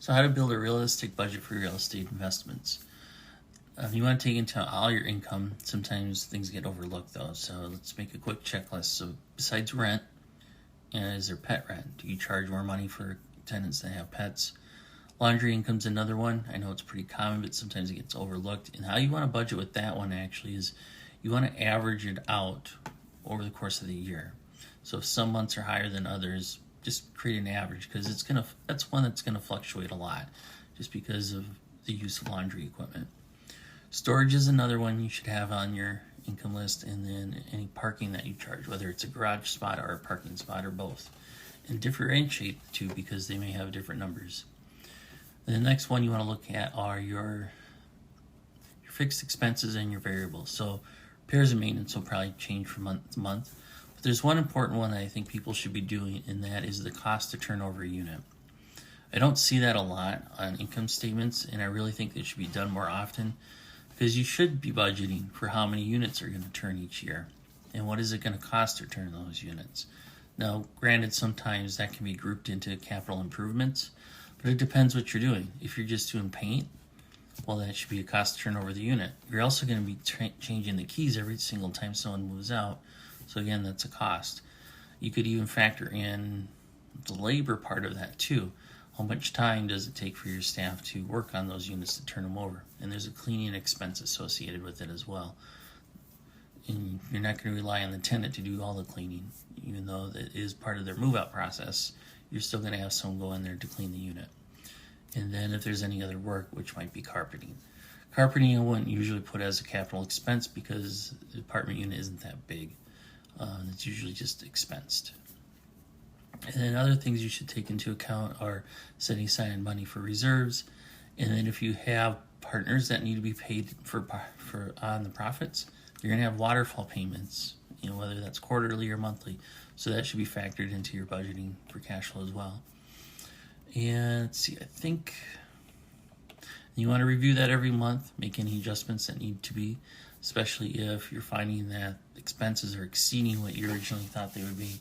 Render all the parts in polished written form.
So how to build a realistic budget for real estate investments. You want to take into all your income. Sometimes things get overlooked though, so let's make a quick checklist. So besides rent, is there pet rent? Do you charge more money for tenants that have pets? Laundry income's another one. I know it's pretty common, but sometimes it gets overlooked. And how you want to budget with that one actually is you want to average it out over the course of the year. So if some months are higher than others, just create an average, because that's one that's gonna fluctuate a lot just because of the use of laundry equipment. Storage is another one you should have on your income list, and then any parking that you charge, whether it's a garage spot or a parking spot or both. And differentiate the two because they may have different numbers. And the next one you want to look at are your fixed expenses and your variables. So repairs and maintenance will probably change from month to month. But there's one important one that I think people should be doing, and that is the cost to turn over a unit. I don't see that a lot on income statements, and I really think it should be done more often, because you should be budgeting for how many units are going to turn each year and what is it going to cost to turn those units. Now, granted, sometimes that can be grouped into capital improvements, but it depends what you're doing. If you're just doing paint, well, that should be a cost to turn over the unit. You're also going to be changing the keys every single time someone moves out, so again, that's a cost. You could even factor in the labor part of that too. How much time does it take for your staff to work on those units to turn them over? And there's a cleaning expense associated with it as well. And you're not going to rely on the tenant to do all the cleaning, even though that is part of their move-out process. You're still going to have someone go in there to clean the unit. And then if there's any other work, which might be carpeting. Carpeting I wouldn't usually put as a capital expense because the apartment unit isn't that big. It's usually just expensed. And then other things you should take into account are setting aside money for reserves. And then if you have partners that need to be paid for on the profits, you're going to have waterfall payments, whether that's quarterly or monthly. So that should be factored into your budgeting for cash flow as well. And let's see, I think you want to review that every month, make any adjustments that need to be, especially if you're finding that expenses are exceeding what you originally thought they would be.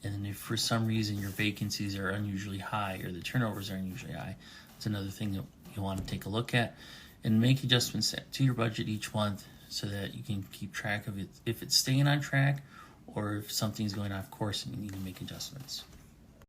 And if for some reason your vacancies are unusually high or the turnovers are unusually high, it's another thing that you want to take a look at and make adjustments to your budget each month so that you can keep track of it, if it's staying on track or if something's going off course and you need to make adjustments.